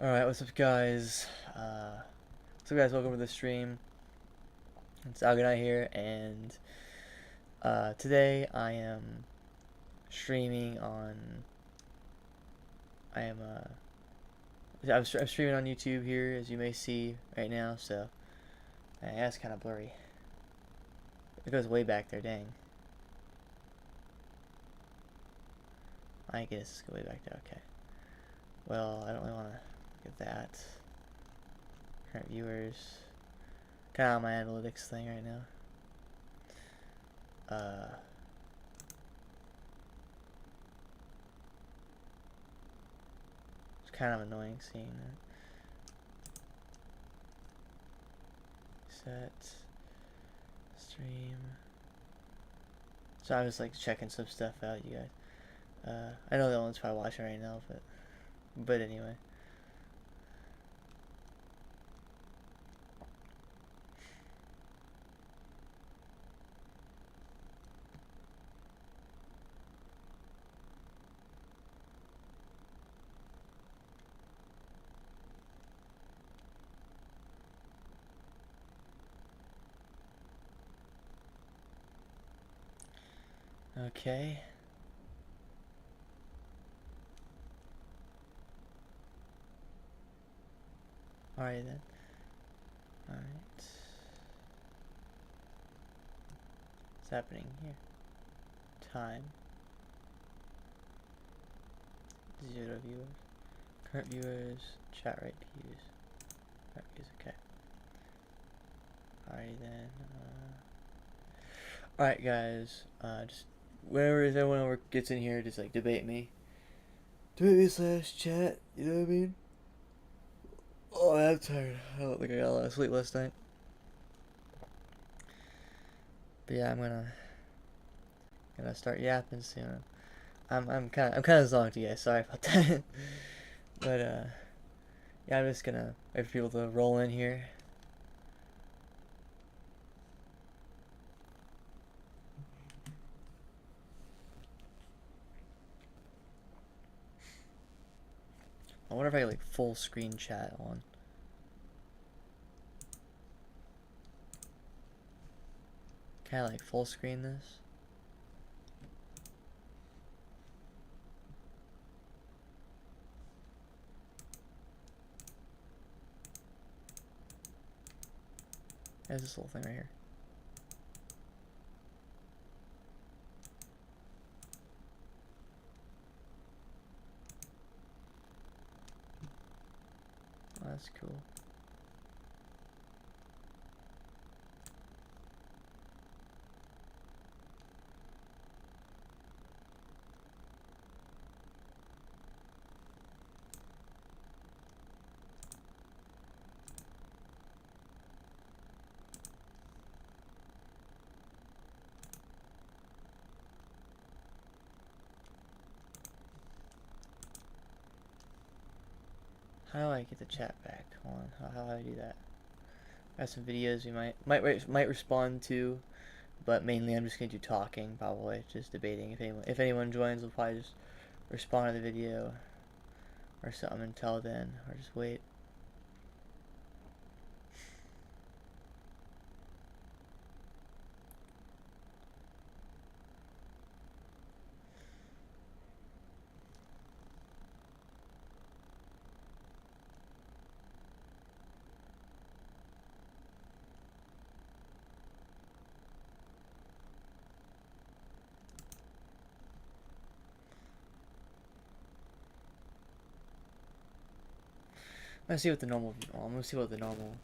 Alright, what's up guys? Welcome to the stream. It's Algonite here, and today I am streaming on, I am, I'm streaming on YouTube here, as you may see right now, so, yeah, it's kind of blurry. It goes way back there, dang. I guess it's way back there, okay. Well, I don't really want to get that. Current viewers. Kind of on my analytics thing right now. It's kind of annoying seeing that. Set. Stream. So I was like checking some stuff out, you guys. I know the one's probably watching right now, but anyway. Okay. Alright then. Alright. What's happening here? Time. 0 viewers. Current viewers. Chat rate views. Current views, okay. Alrighty then. Alright guys. Just whenever everyone gets in here, just like debate me. Debate me slash chat, you know what I mean? Oh, I'm tired. I don't think I got a lot of sleep last night. But yeah, I'm gonna start yapping soon. I'm kind of zonked, you guys. Sorry about that. But yeah, I'm just gonna wait for people to roll in here. I wonder if I get like full screen chat on. Can I like full screen this? There's this little thing right here. Oh, that's cool. How do I get the chat back? Hold on. How do I do that? I have some videos we might respond to, but mainly I'm just gonna do talking, probably just debating. If anyone joins, we'll probably just respond to the video or something until then, or just wait. Let's see what the normal. I'm gonna see what the normal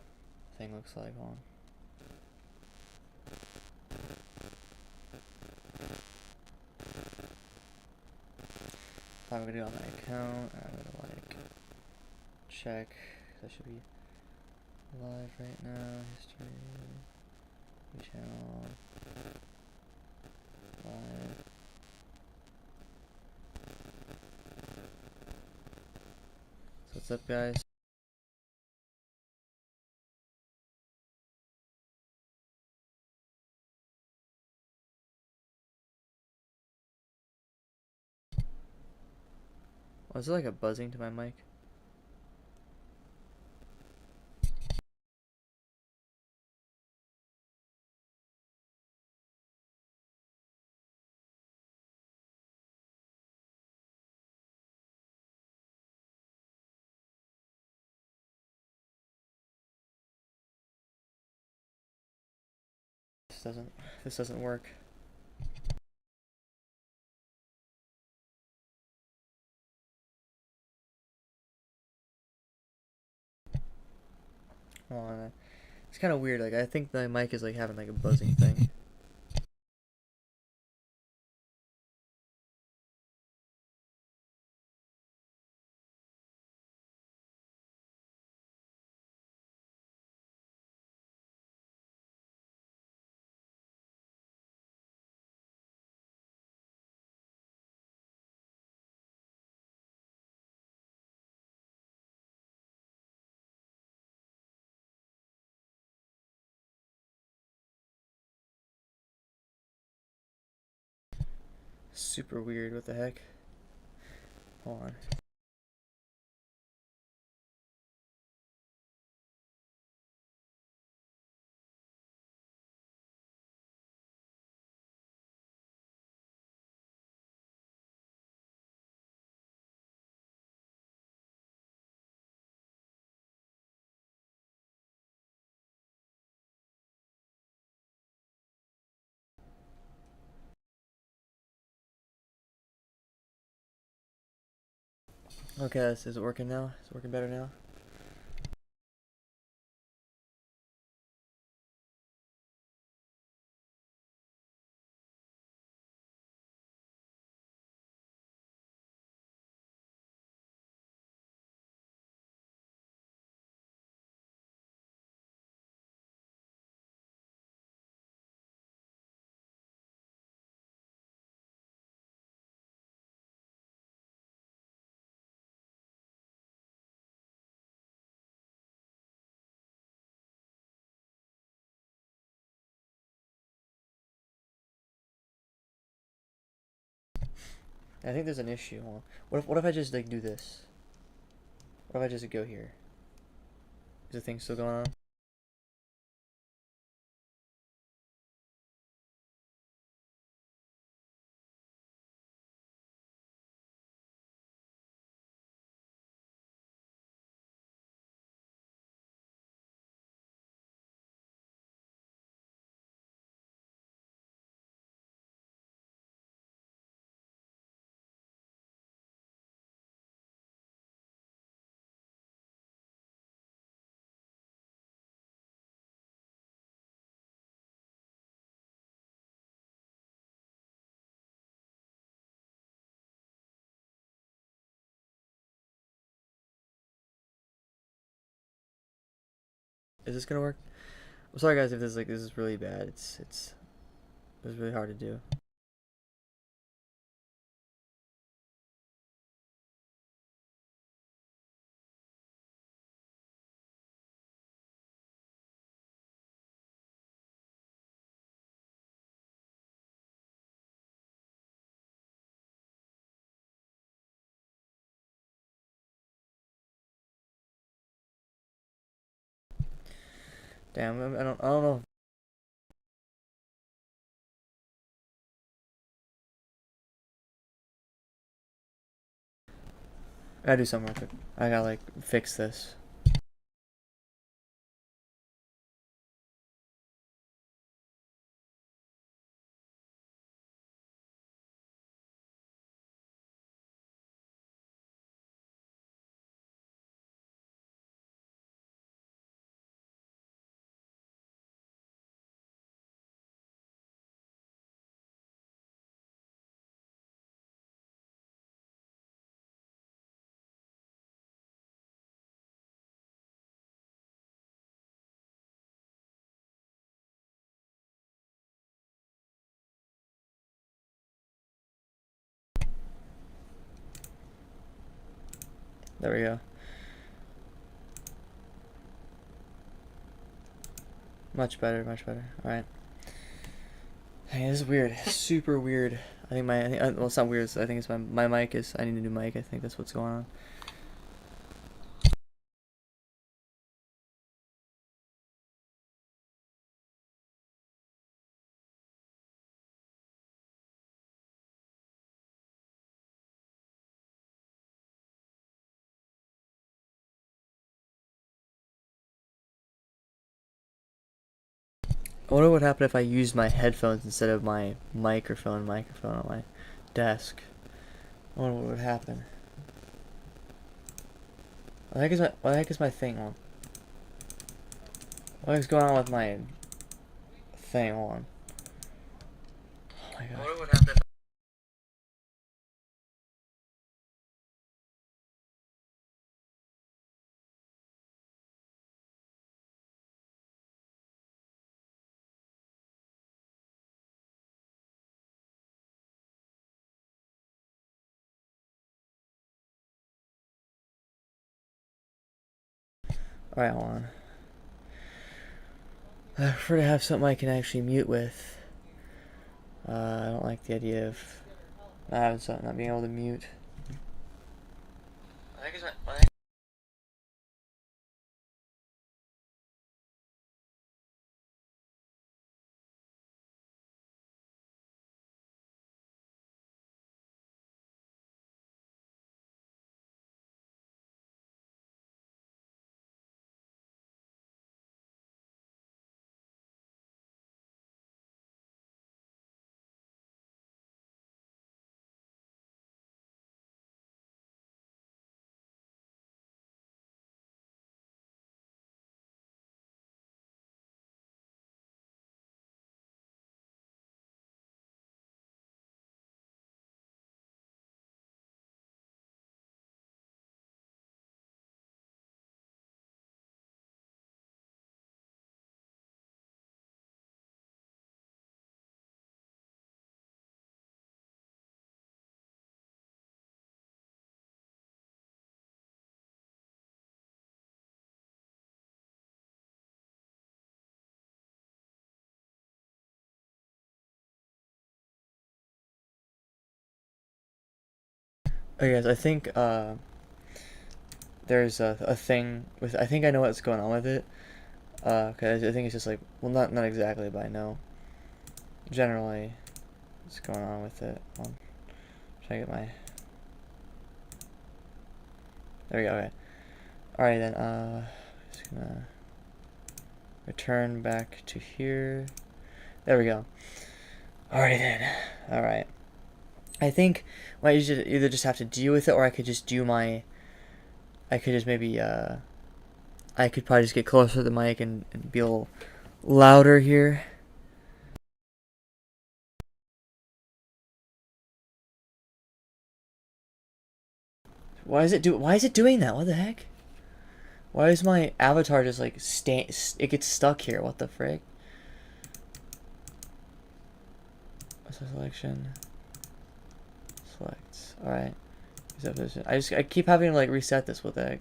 thing looks like. Hold on. I'm gonna go on my account. I'm gonna like check. That should be live right now. History. Channel. Live. So what's up, guys? Was there like a buzzing to my mic? this doesn't work. Hold on. It's kind of weird. Like I think the mic is like having like a buzzing thing. Super weird. What the heck? Hold on. Okay, is it working now? Is it working better now? I think there's an issue. Hold on. What if I just like do this? What if I just go here? Is the thing still going on? Is this gonna work? I'm sorry guys if this is really bad. It's really hard to do. Damn, I don't know. I gotta do something real quick. I gotta like fix this. There we go. Much better, much better. All right. Hey, this is weird. Super weird. Well, it's not weird. I think it's my mic is. I need a new mic. I think that's what's going on. wonder what would happen if I used my headphones instead of my microphone on my desk. I wonder what would happen. What the heck is my thing on? What is going on with my thing on? Oh my god. What would happen? Alright, hold on. I prefer to have something I can actually mute with. I don't like the idea of not having something, not being able to mute. Okay, guys, I think there's a thing with. I think I know what's going on with it. Cause I think it's just like, well, not exactly, but I know generally what's going on with it. Try to get my. There we go. Okay. All right then. Just gonna return back to here. There we go. Alrighty then. Alright. I think I might either just have to deal with it, or I could just do my. I could just maybe. I could probably just get closer to the mic and be a little louder here. Why is it doing that? What the heck? Why is my avatar just like it gets stuck here? What the frick? What's the selection? Select. All right. I keep having to like reset this. What the heck?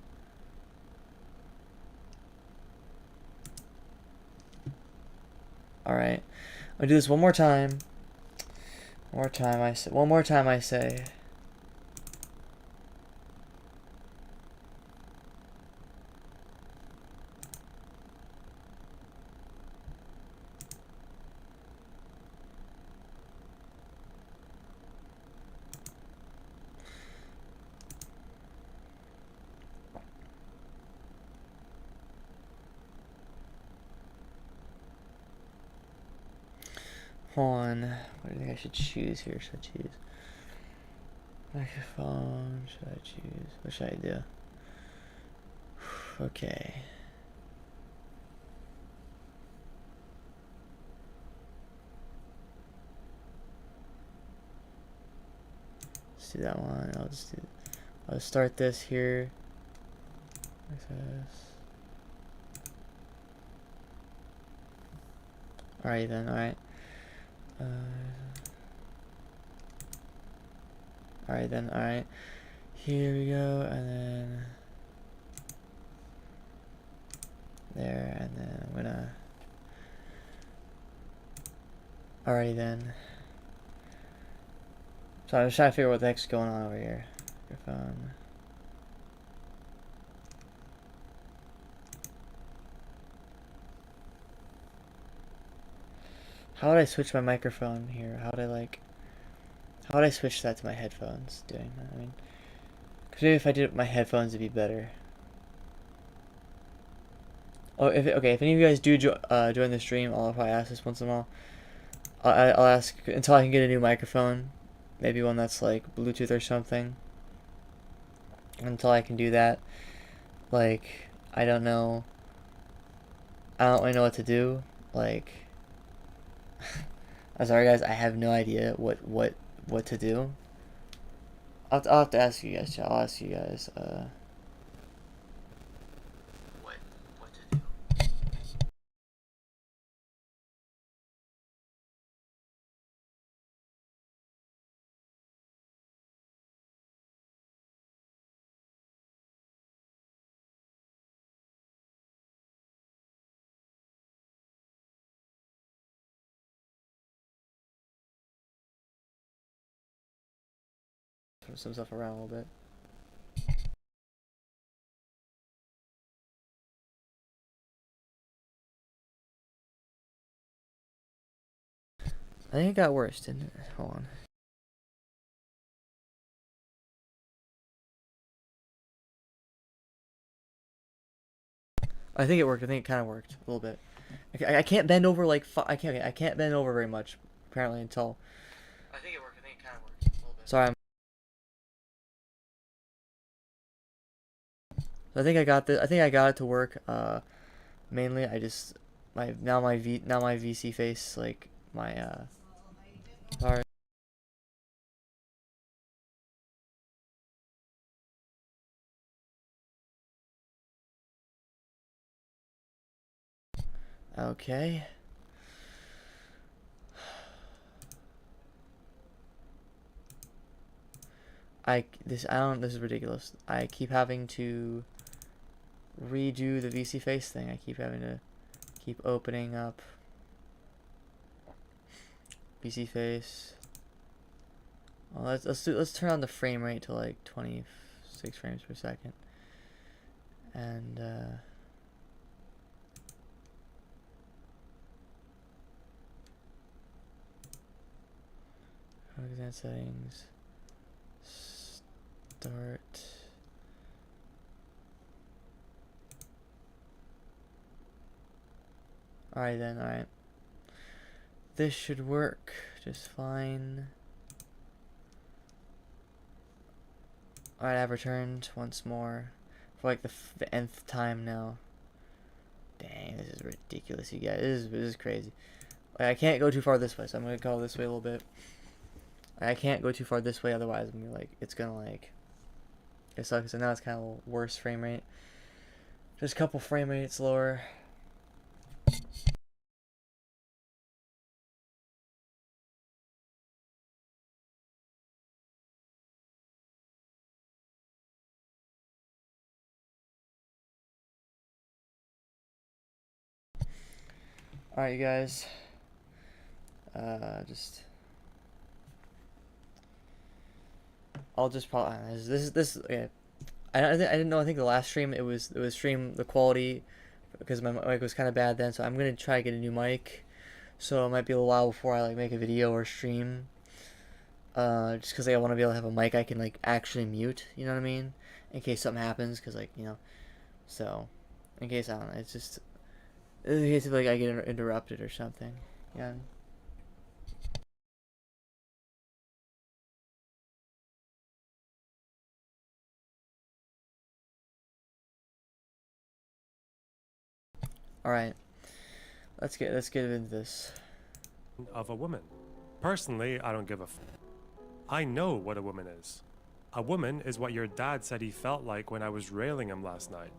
All right. I'll do this one more time. One more time I say. Hold on. What do you think I should choose here? Should I choose microphone? Should I choose? What should I do? Okay. Let's do that one. I'll start this here. Like this. Alright then, alright. Alright then, alright. Here we go, and then there, and then I'm gonna. Alrighty then. So I'm just trying to figure out what the heck's going on over here. Microphone. How would I switch my microphone here? How would I switch that to my headphones? Doing that, I mean, because maybe if I did it with my headphones, it'd be better. Oh, if any of you guys do join the stream, I'll probably ask this once in a while. I'll ask until I can get a new microphone, maybe one that's like Bluetooth or something. Until I can do that, like I don't know. I don't really know what to do. Like, I'm sorry guys, I have no idea what to do. I'll have to ask you guys. I'll ask you guys. What to do. Throw some stuff around a little bit. I think it got worse, didn't it? Hold on. I think it worked. I think it kind of worked a little bit. I can't bend over like I can't bend over very much apparently until. I think it worked. I think it kind of worked a little bit. Sorry. I think I got this. I think I got it to work. Mainly I just my VC face like my sorry. Okay. This is ridiculous. I keep having to redo the VC face thing. I keep having to keep opening up VC face. Well, let's turn on the frame rate to like 26 frames per second. And exam settings. Start. Alright then, alright. This should work just fine. Alright, I've returned once more for like the nth time now. Dang, this is ridiculous, you guys. This is crazy. Like, I can't go too far this way, so I'm gonna go this way a little bit. I can't go too far this way, otherwise I'm gonna, like, it's gonna like it sucks. So now it's kind of a worse frame rate. Just a couple frame rates lower. Alright, you guys. I'll just probably this okay. I didn't know. I think the last stream it was stream the quality because my mic was kind of bad then. So I'm gonna try to get a new mic. So it might be a little while before I like make a video or stream. Just because like, I want to be able to have a mic I can like actually mute. You know what I mean? In case something happens, because like you know. So, in case I don't know, it's just in case if like I get interrupted or something. Yeah. All right. Let's get into this. Of a woman. Personally, I don't give a I know what a woman is. A woman is what your dad said he felt like when I was railing him last night.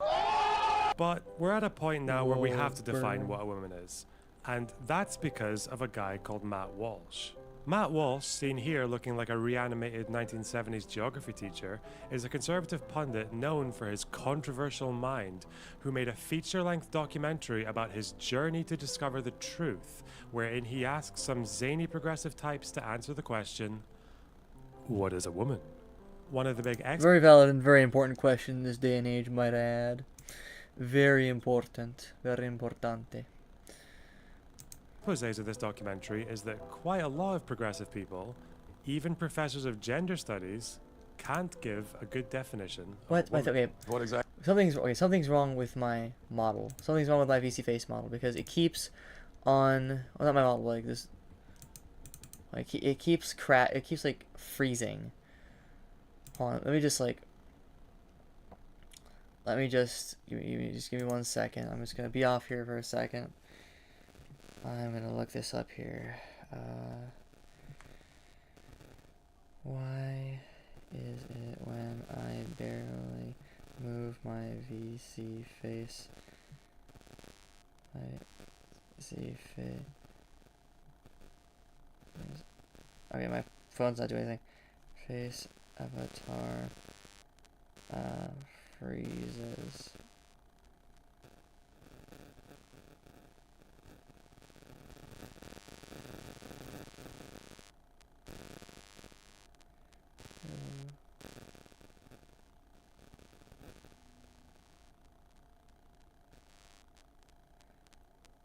But we're at a point now where we have to define what a woman is. And that's because of a guy called Matt Walsh. Matt Walsh, seen here looking like a reanimated 1970s geography teacher, is a conservative pundit known for his controversial mind, who made a feature-length documentary about his journey to discover the truth, wherein he asks some zany progressive types to answer the question, what is a woman? One of the big very valid and very important question in this day and age, might I add. Very important. Very importante. Exposés of this documentary is that quite a lot of progressive people, even professors of gender studies, can't give a good definition. What? Okay. What exactly? Something's wrong with my model. Something's wrong with my VC face model because it keeps on. Well, not my model. Like this. Like it keeps like freezing. Hold on. Let me just give me 1 second. I'm just gonna be off here for a second. I'm gonna look this up here. Why is it when I barely move my VC face? Okay, my phone's not doing anything. Face avatar freezes.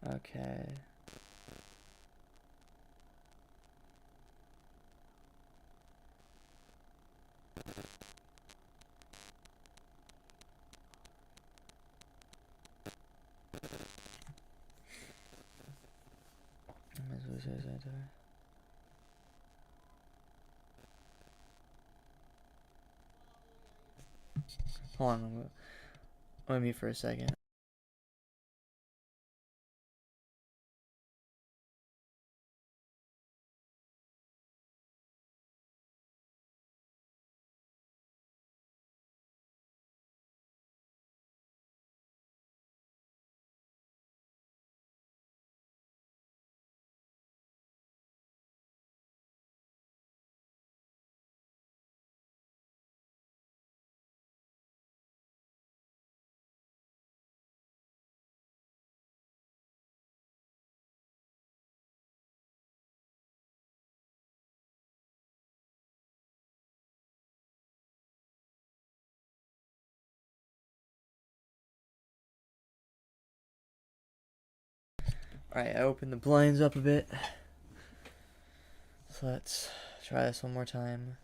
Okay. Hold on, I'm gonna mute for a second. Alright, I opened the blinds up a bit. So let's try this one more time.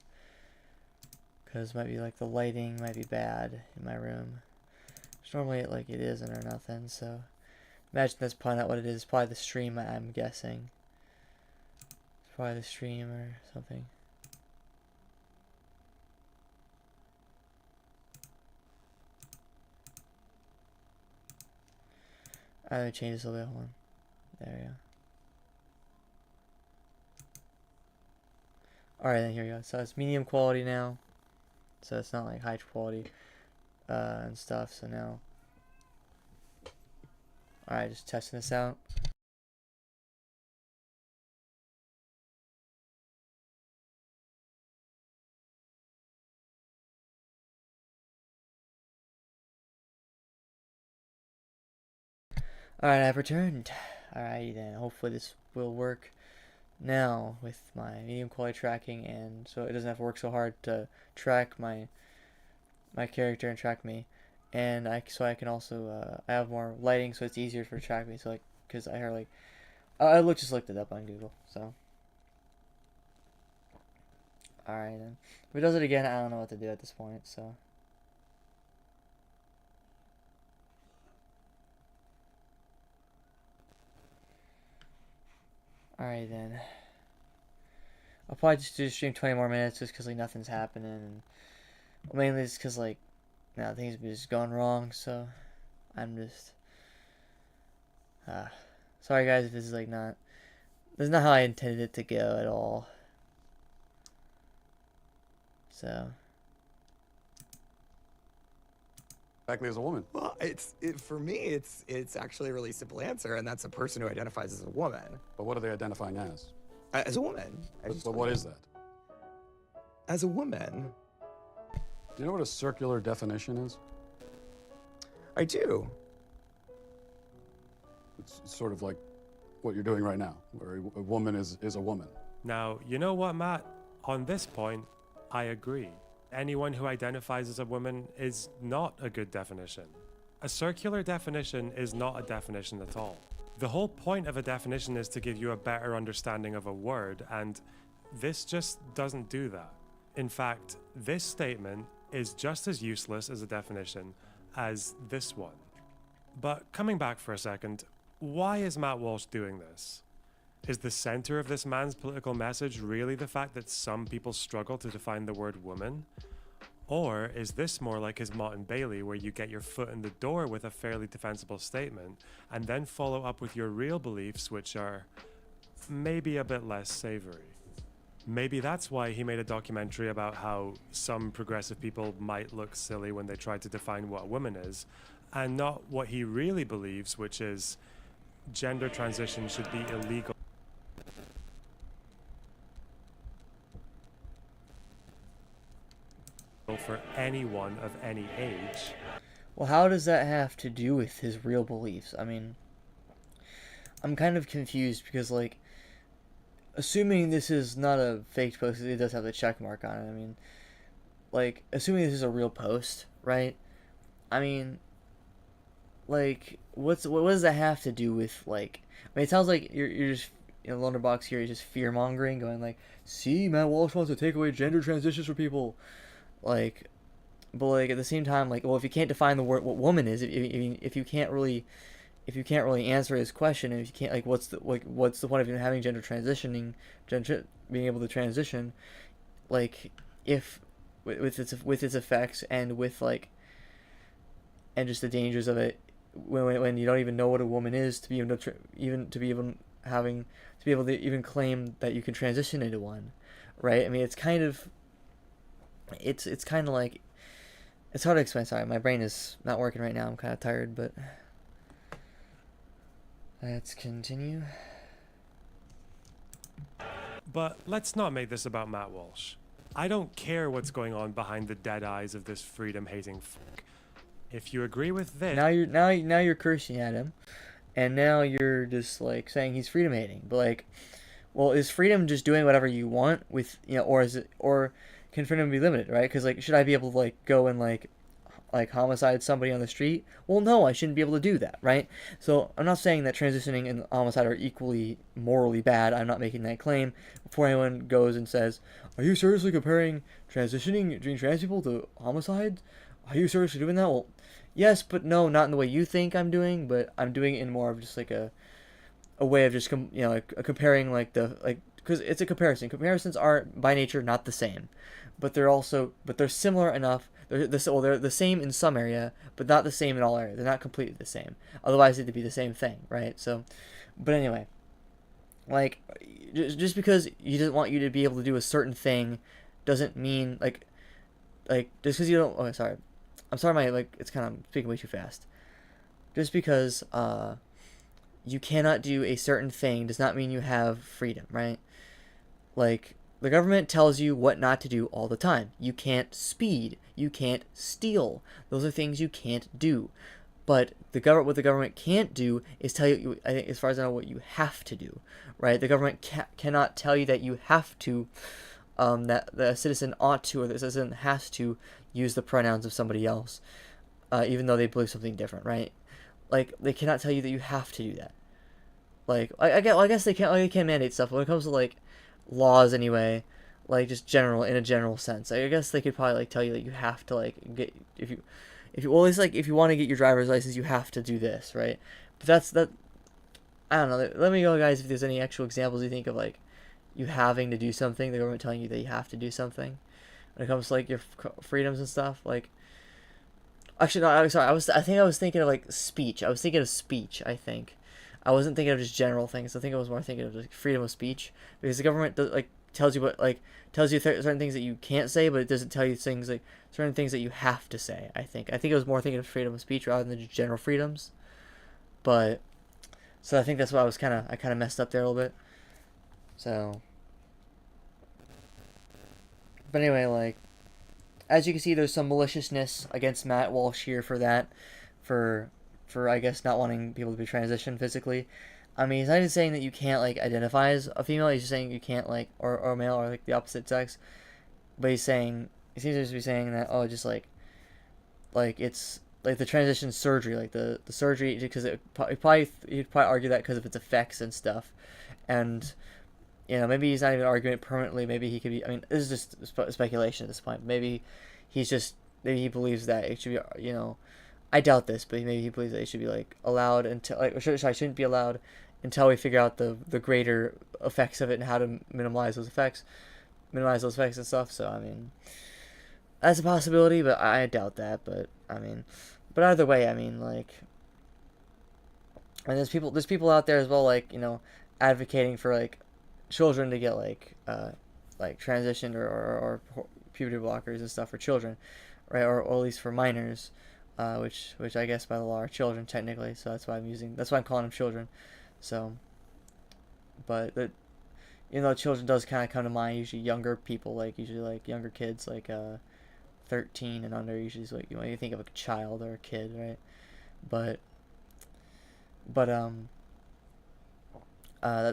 Because might be like the lighting might be bad in my room. Which normally it isn't or nothing, so imagine that's probably not what it is. It's probably the stream, I'm guessing. It's probably the stream or something. I'm gonna change this a little bit. Hold on. There we go. Alright, then here we go. So it's medium quality now. So it's not like high quality and stuff. So now. Alright, just testing this out. Alright, I've returned. Alright then, hopefully this will work now with my medium quality tracking, and so it doesn't have to work so hard to track my character and track me. And I can also I have more lighting, so it's easier for track me. So like, because I heard I just looked it up on Google. So alright then, if it does it again, I don't know what to do at this point. So. Alright then. I'll probably just do stream 20 more minutes just because nothing's happening, and mainly just because things have just gone wrong. So I'm just sorry guys if this is not this is not how I intended it to go at all. So Exactly as a woman. Well, for me, it's actually a really simple answer, and that's a person who identifies as a woman. But what are they identifying as? As a woman. But what is that? As a woman. Do you know what a circular definition is? I do. It's sort of like what you're doing right now, where a woman is a woman. Now, you know what, Matt? On this point, I agree. Anyone who identifies as a woman is not a good definition. A circular definition is not a definition at all. The whole point of a definition is to give you a better understanding of a word, and this just doesn't do that. In fact, this statement is just as useless as a definition, as this one. But coming back for a second, why is Matt Walsh doing this? Is the center of this man's political message really the fact that some people struggle to define the word woman? Or is this more like his Mott and Bailey, where you get your foot in the door with a fairly defensible statement and then follow up with your real beliefs, which are maybe a bit less savory? Maybe that's why he made a documentary about how some progressive people might look silly when they try to define what a woman is, and not what he really believes, which is gender transition should be illegal for anyone of any age. Well, how does that have to do with his real beliefs? I mean, I'm kind of confused because, like, assuming this is not a fake post, it does have the check mark on it. I mean, like, assuming this is a real post, right? I mean, like, what does that have to do with, like, I mean, it sounds like you're just, in the Lunderbox here, you're just fear-mongering, going like, see, Matt Walsh wants to take away gender transitions for people. Like, but, like, at the same time, like, well, if you can't define the word, what woman is, if you can't really answer his question, and if you can't, like, what's the point of even having being able to transition, like, if with its effects and with, like, and just the dangers of it when you don't even know what a woman is, to be able to even claim that you can transition into one, right? I mean, it's kind of like, it's hard to explain. Sorry, my brain is not working right now. I'm kind of tired, but let's continue. But let's not make this about Matt Walsh. I don't care what's going on behind the dead eyes of this freedom-hating fuck. If you agree with this, now you're cursing at him, and now you're just, like, saying he's freedom-hating. But, like, well, is freedom just doing whatever you want with, you know, or can freedom be limited, right? Because, like, should I be able to, like, go and, like homicide somebody on the street? Well, no, I shouldn't be able to do that, right? So I'm not saying that transitioning and homicide are equally morally bad. I'm not making that claim. Before anyone goes and says, are you seriously comparing transitioning between trans people to homicide? Are you seriously doing that? Well, yes, but no, not in the way you think I'm doing, but I'm doing it in more of just, like, a way of just, like, comparing, like, because it's a comparison. Comparisons are, by nature, not the same, but they're similar enough. They're the same in some area, but not the same in all areas. They're not completely the same. Otherwise, it'd be the same thing, right? So, but anyway, like, just because he doesn't want you to be able to do a certain thing doesn't mean, like just because you don't. Oh, sorry. I'm sorry. It's kind of speaking way too fast. Just because you cannot do a certain thing does not mean you have freedom, right? Like, the government tells you what not to do all the time. You can't speed. You can't steal. Those are things you can't do. But what the government can't do is tell you, I think, as far as I know, what you have to do, right? The government cannot tell you that you have to, that the citizen ought to, or the citizen has to use the pronouns of somebody else, even though they believe something different, right? Like, they cannot tell you that you have to do that. Like, I guess they can't. They can't mandate stuff. When it comes to, like, laws anyway, like, just in a general sense, I guess they could probably, like, tell you that you have to, like, get if you well, at least, like, if you want to get your driver's license, you have to do this, right? But that I don't know. Let me know, guys, if there's any actual examples you think of, like, you having to do something, the government telling you that you have to do something when it comes to, like, your freedoms and stuff. Like, actually, no, I'm sorry. I think I was thinking of, like, speech. I was thinking of speech. I think I wasn't thinking of just general things. I think I was more thinking of, like, freedom of speech, because the government tells you certain things that you can't say, but it doesn't tell you things, like, certain things that you have to say. I think I was more thinking of freedom of speech rather than just general freedoms. But so I think that's why I kind of messed up there a little bit. So, but anyway, like, as you can see, there's some maliciousness against Matt Walsh here for I guess not wanting people to be transitioned physically. I mean, he's not even saying that you can't, like, identify as a female. He's just saying you can't, like, or male, or, like, the opposite sex. But he seems to be saying that, oh, just like it's like the transition surgery, like the surgery, because he'd probably argue that because of its effects and stuff. And, you know, maybe he's not even arguing it permanently. Maybe he could be. I mean, this is just speculation at this point. Maybe he believes that it should be, you know, I doubt this, but maybe he believes that it should be like allowed until like, or sorry, shouldn't be allowed until we figure out the greater effects of it and how to minimize those effects and stuff. So I mean, that's a possibility, but I doubt that. But I mean, but either way, I mean, like, and there's people out there as well, like, you know, advocating for like children to get like transitioned or puberty blockers and stuff for children, right? Or at least for minors, which I guess by the law are children technically. So that's why I'm calling them children. So, but that, you know, children does kind of come to mind. Usually younger people, like usually like younger kids, like 13 and under. Usually is like, you know, you think of a child or a kid, right? But but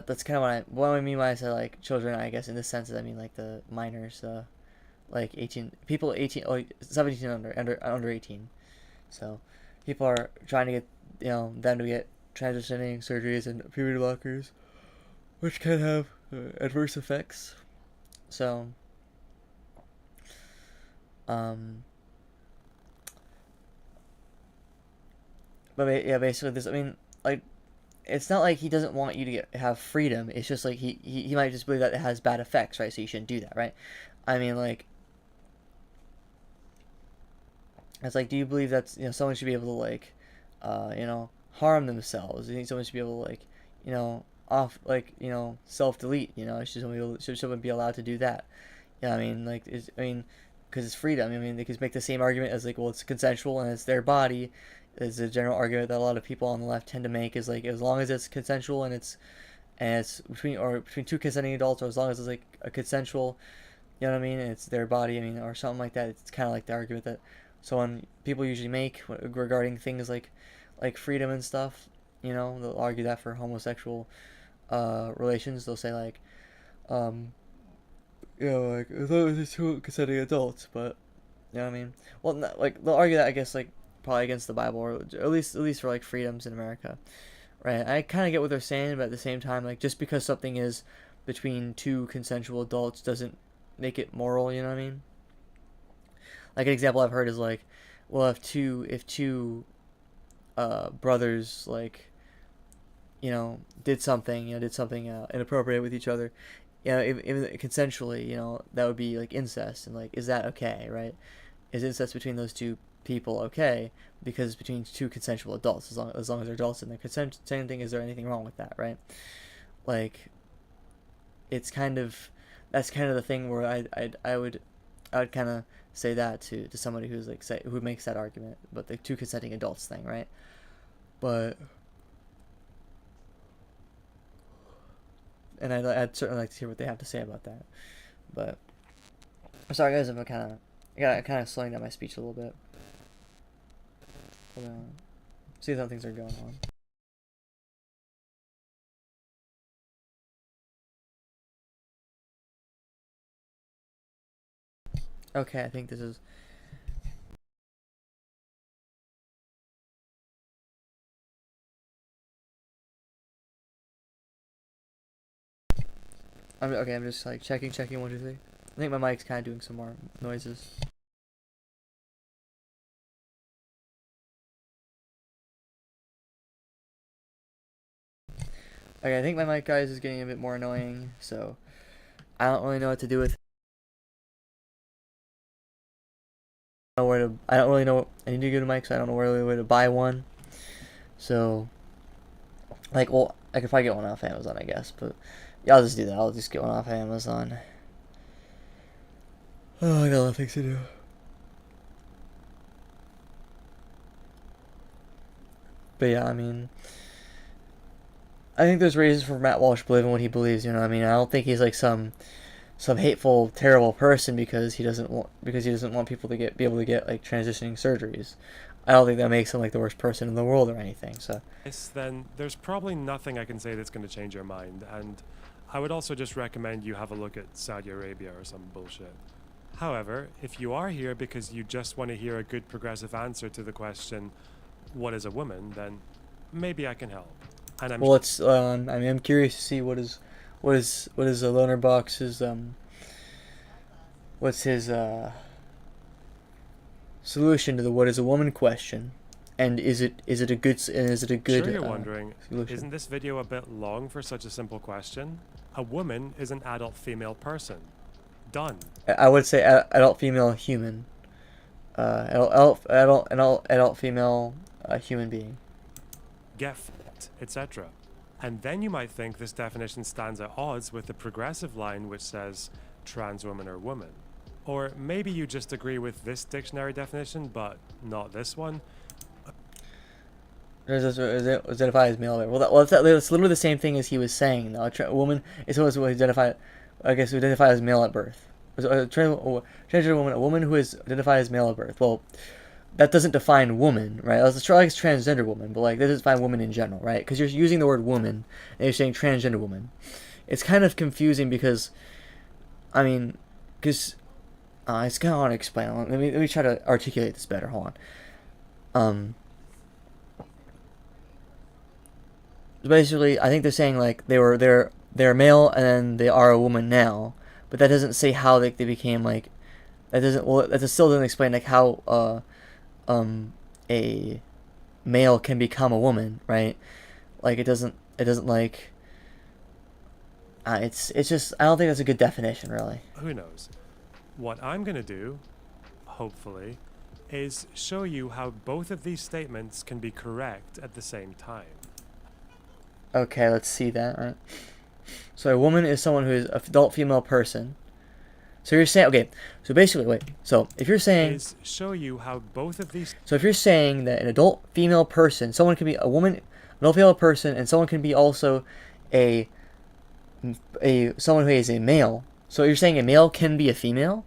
that's kind of what I mean when I say like children. I guess in this sense, I mean like the minors, like 18 people, 18, like 17 under 18. So people are trying to get, you know, them to get transitioning surgeries and puberty blockers, which can have adverse effects. So um, but yeah, basically this. I mean, like, it's not like he doesn't want you to have freedom. It's just like he might just believe that it has bad effects, right? So you shouldn't do that, right? I mean, like, it's like, do you believe that, you know, someone should be able to like, you know, harm themselves? Do you think someone should be able to like, you know, you know, self delete? You know, should someone be allowed to do that? Yeah, I mean, like, because it's freedom. I mean, they could make the same argument as like, well, it's consensual and it's their body. Is a general argument that a lot of people on the left tend to make, is like, as long as it's consensual and it's between two consenting adults, or as long as it's like a consensual, you know what I mean, and it's their body, I mean, or something like that. It's kind of like the argument that people usually make regarding things like freedom and stuff. You know, they'll argue that for homosexual relations. They'll say like, you know, like, as long as it's two consenting adults. But you know what I mean. Well, not, like, they'll argue that, I guess, like, probably against the Bible, or at least for like freedoms in America, right? I kind of get what they're saying, but at the same time, like, just because something is between two consensual adults doesn't make it moral. You know what I mean? Like, an example I've heard is like, well, if two brothers, like, you know, did something inappropriate with each other, you know, if consensually, you know, that would be like incest, and like, is that okay, right? Is incest between those two people okay? Because it's between two consensual adults, as long as they're adults and they're consenting. Is there anything wrong with that, right? Like, it's kind of, that's kind of the thing where I would kind of say that to somebody who's like, say, who makes that argument, but the two consenting adults thing, right? But and I'd certainly like to hear what they have to say about that. But I'm sorry, guys, I'm kind of slowing down my speech a little bit. Hold on. See how things are going on. Okay, I think this is. I'm just like checking 1, 2, 3. I think my mic's kind of doing some more noises. Okay, I think my mic, guys, is getting a bit more annoying, so I don't really know what to do with it. I don't really know. I need to get a mic, so I don't know where to buy one. So, like, well, I could probably get one off Amazon, I guess, but yeah, I'll just do that. I'll just get one off Amazon. Oh, I got a lot of things to do. But yeah, I mean, I think there's reasons for Matt Walsh believing what he believes. You know what I mean? I don't think he's like some hateful, terrible person because he doesn't want people to be able to get like transitioning surgeries. I don't think that makes him like the worst person in the world or anything. So Then there's probably nothing I can say that's going to change your mind, and I would also just recommend you have a look at Saudi Arabia or some bullshit. However, if you are here because you just want to hear a good progressive answer to the question, what is a woman, then maybe I can help. And well, it's I mean, I'm curious to see what is a loner box's what's his solution to the what is a woman question. And is it a good Sure, you're wondering, solution? isn't this video a bit long for such a simple question? A woman is an adult female person. Done. I would say adult female human. Adult female human being. Get f***ed, etc. And then you might think this definition stands at odds with the progressive line which says trans woman or woman. Or maybe you just agree with this dictionary definition, but not this one. Identify as male. Well, that's literally the same thing as he was saying. Though. A woman is supposed to identify, I guess, who identify as male at birth. Transgender woman, a woman who is identified as male at birth. Well, that doesn't define woman, right? Let's try like transgender woman, but like that doesn't define woman in general, right? Because you're using the word woman and you're saying transgender woman. It's kind of confusing because, I mean, it's kind of hard to explain. Let me try to articulate this better. Hold on. Basically, I think they're saying like they're male and then they are a woman now, but that doesn't say how they became like. That still doesn't explain like how a male can become a woman, right? Like it doesn't like. It's just I don't think that's a good definition, really. Who knows? What I'm gonna do, hopefully, is show you how both of these statements can be correct at the same time. Okay, let's see that. Right. So a woman is someone who is an adult female person. So you're saying, okay, so basically, wait, so if you're saying... Is show you how both of these... So if you're saying that an adult female person, someone can be a woman, an adult female person, and someone can be also someone who is a male. So you're saying a male can be a female?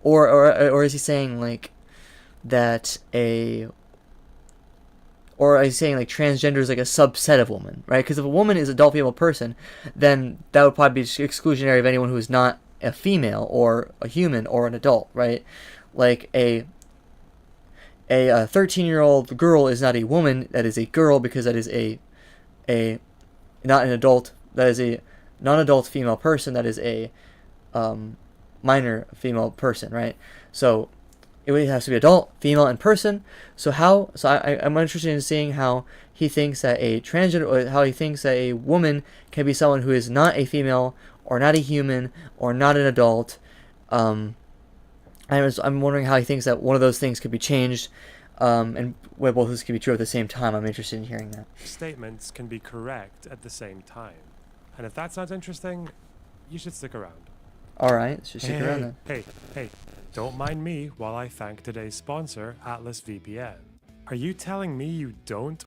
Or is he saying, like, that or is he saying, like, transgender is, like, a subset of woman, right? Because if a woman is an adult female person, then that would probably be exclusionary of anyone who is not a female or a human or an adult, right? Like a 13-year-old girl is not a woman, that is a girl, because that is a not an adult, that is a non-adult female person, that is a minor female person, right? So it has to be adult, female, and person. So I'm interested in seeing how he thinks that a transgender, or how he thinks that a woman can be someone who is not a female, or not a human, or not an adult. I'm wondering how he thinks that one of those things could be changed, and whether both of those could be true at the same time. I'm interested in hearing that. Statements can be correct at the same time. And if that sounds interesting, you should stick around. Alright, so stick around then. Hey, don't mind me while I thank today's sponsor, Atlas VPN. Are you telling me you don't?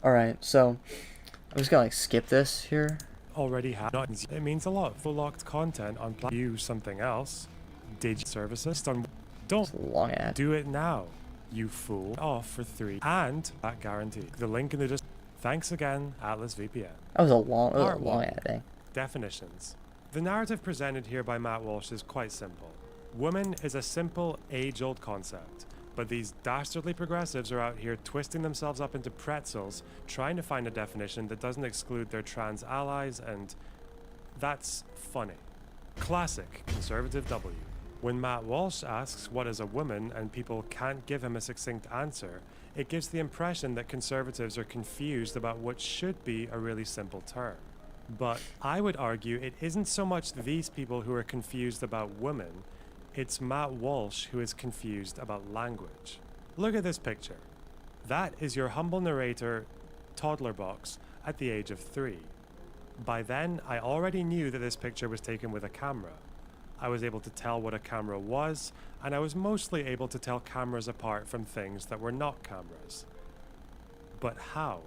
Alright, so I'm just gonna like skip this here. Already have buttons. It means a lot for locked content on use something else. Did services done? Don't It's a long ad. do it now, you fool. Off for 3 and that guarantee. The link in the description. Thanks again, Atlas VPN. That was a long Part ad thing. Definitions. The narrative presented here by Matt Walsh is quite simple. Woman is a simple, age-old concept, but these dastardly progressives are out here twisting themselves up into pretzels, trying to find a definition that doesn't exclude their trans allies, and that's funny. Classic conservative W. When Matt Walsh asks what is a woman and people can't give him a succinct answer, it gives the impression that conservatives are confused about what should be a really simple term. But I would argue it isn't so much these people who are confused about women, it's Matt Walsh who is confused about language. Look at this picture. That is your humble narrator, toddler box, at the age of 3. By then, I already knew that this picture was taken with a camera. I was able to tell what a camera was, and I was mostly able to tell cameras apart from things that were not cameras. But how?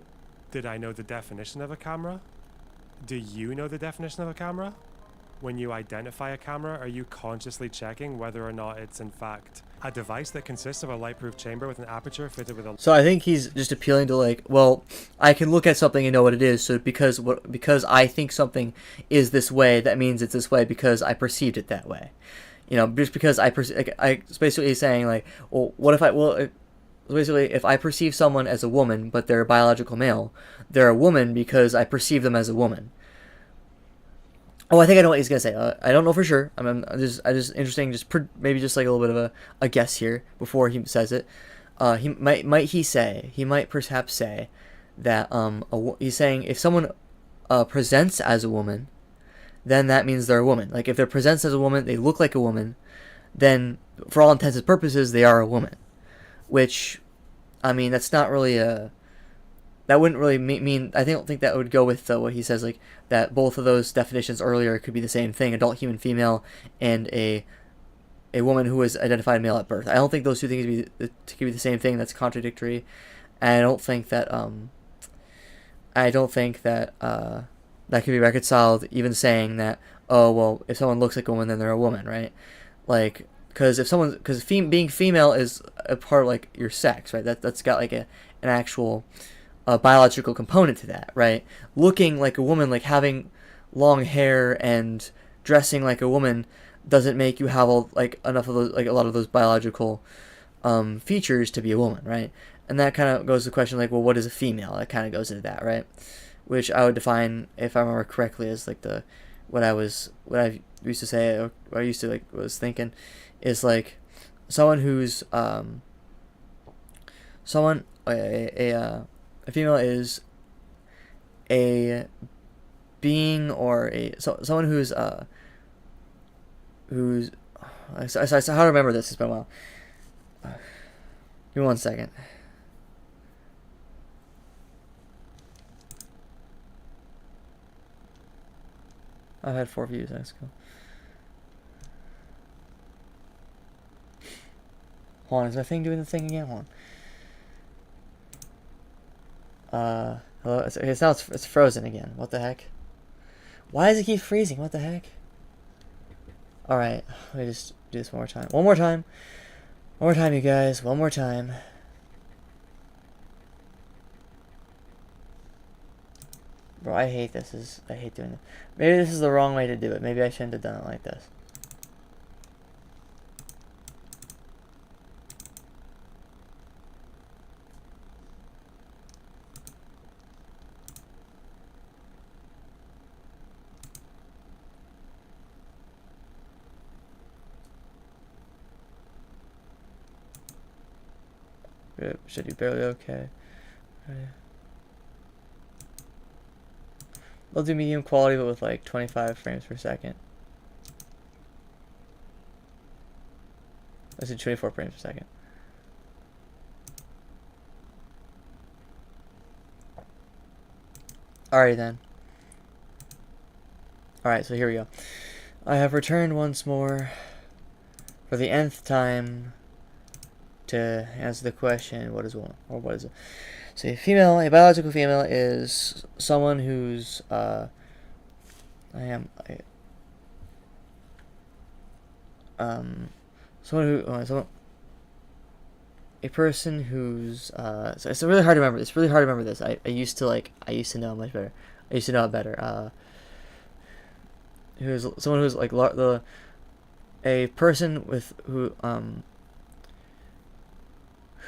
Did I know the definition of a camera? Do you know the definition of a camera? When you identify a camera, are you consciously checking whether or not it's in fact a device that consists of a light-proof chamber with an aperture fitted with a... So I think he's just appealing to like, well, I can look at something and know what it is, so because I think something is this way, that means it's this way because I perceived it that way. You know, just because it's basically saying like, well, what if basically, if I perceive someone as a woman, but they're a biological male, they're a woman because I perceive them as a woman. Oh, I think I know what he's gonna say. I don't know for sure. I just interesting. Maybe just like a little bit of a guess here before he says it. He might perhaps say that he's saying if someone presents as a woman, then that means they're a woman. Like if they're presents as a woman, they look like a woman, then for all intents and purposes they are a woman. Which, I mean, that's not really a. That wouldn't really mean. I don't think that would go with what he says, like that both of those definitions earlier could be the same thing: adult human female and a woman who was identified male at birth. I don't think those two things could be the same thing. That's contradictory. And I don't think that that can be reconciled. Even saying that, oh well, if someone looks like a woman, then they're a woman, right? Like, because being female is a part of like your sex, right? That's got like an actual biological component to that, right? Looking like a woman, like having long hair and dressing like a woman, doesn't make you have enough of those, like a lot of those biological features to be a woman, right? And that kind of goes to the question, like, well, what is a female? That kind of goes into that, right? Which I would define, if I remember correctly, as like what I used to say, or what I used to was thinking, is like someone who's someone a female is a being or someone who's so how to remember this? It's been a while. Give me 1 second. I've had 4 views. That's cool. Hold on, is my thing doing the thing again? Hold on. Hello? It's now it's frozen again. What the heck? Why does it keep freezing? What the heck? Alright, let me just do this one more time. One more time, you guys. One more time. Bro, I hate this. I hate doing it. Maybe this is the wrong way to do it. Maybe I shouldn't have done it like this. Should be barely okay. We'll do medium quality, but with like 25 frames per second. Let's do 24 frames per second. Alright then. Alright, so here we go. I have returned once more for the nth time to answer the question, what is a woman, or what is it? So a biological female is someone who's someone a person who's so it's really hard to remember. It's really hard to remember this. I used to know much better. I used to know it better. Who's someone who's like a person with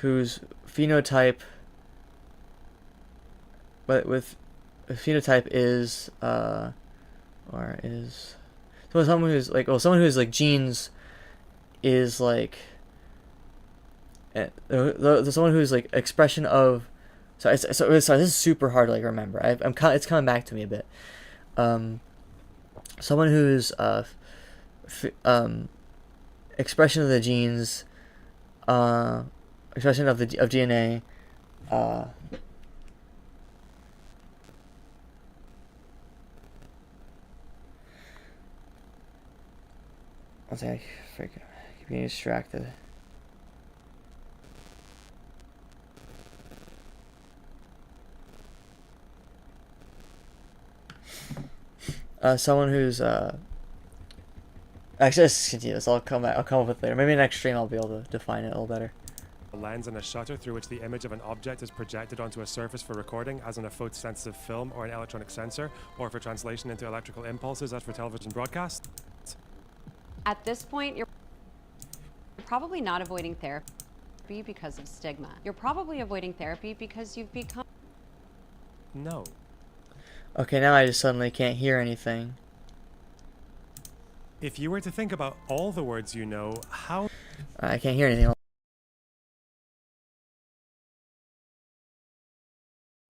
whose phenotype, but with a phenotype is or is so someone who's like genes is like someone who's like expression of so this is super hard to like remember. It's coming back to me a bit. Someone who's expression of the genes, expression of DNA, I was like, freaking keep getting distracted. Someone who's actually, let's continue this. I'll come up with it later. Maybe next stream I'll be able to define it a little better. A lens and a shutter through which the image of an object is projected onto a surface for recording, as on a photosensitive film or an electronic sensor, or for translation into electrical impulses, as for television broadcast. At this point, you're probably not avoiding therapy because of stigma. You're probably avoiding therapy because you've become... No. Okay, now I just suddenly can't hear anything. If you were to think about all the words you know, how I can't hear anything.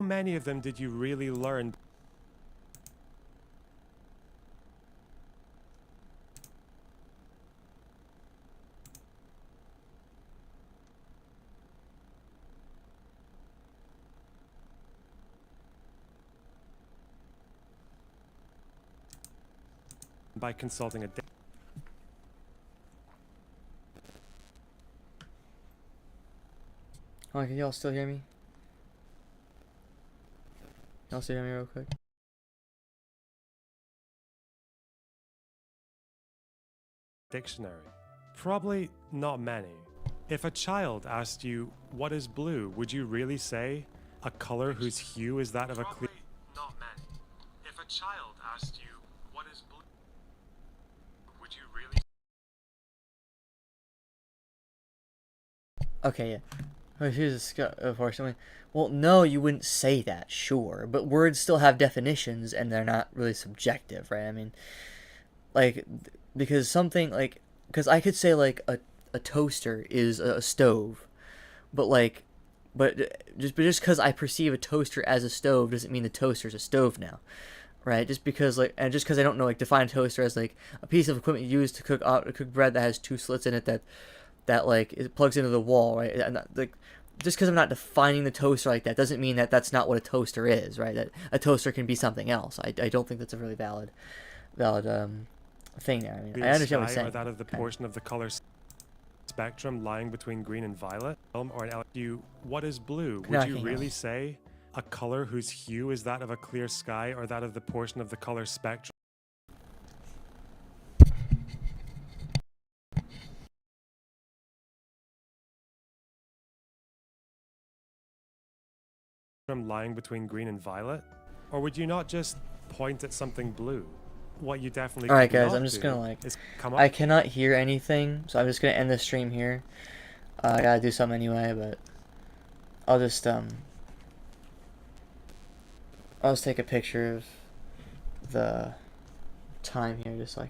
many of them did you really learn? By consulting a Oh, can y'all still hear me? Y'all still hear me real quick? dictionary? Probably not many. If a child asked you, what is blue, would you really say, a color whose hue is that of a clear... Not many. If a child asked you, what is blue, would you really... Okay, yeah. Oh, here's a of course. Well, no, you wouldn't say that, sure, but words still have definitions, and they're not really subjective, right? I mean, like, because something like, because I could say like a toaster is a stove, but like, but just because I perceive a toaster as a stove doesn't mean the toaster is a stove now, right? Just because like, and just because I don't know like define a toaster as like a piece of equipment used to cook bread that has two slits in it that like it plugs into the wall, right? And like, just because I'm not defining the toaster like that doesn't mean that that's not what a toaster is, right? That a toaster can be something else. I don't think that's a really valid thing there. I mean, I understand what you're saying. Or that of the portion of the color spectrum lying between green and violet, or an LGBTQ. What is blue? Would you really say a color whose hue is that of a clear sky, or that of the portion of the color spectrum lying between green and violet? Or would you not just point at something blue? What you definitely Alright guys, I'm just gonna like, I cannot hear anything, so I'm just gonna end the stream here. I gotta do something anyway, but I'll just take a picture of the time here just so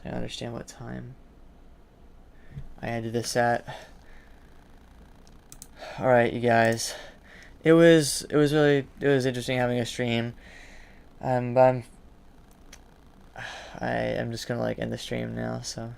I understand what time I ended this at. Alright, you guys. It was interesting having a stream. But I'm just gonna like end the stream now, so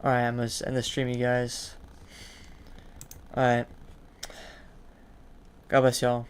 alright, I'm gonna end the stream, you guys. Alright. God bless y'all.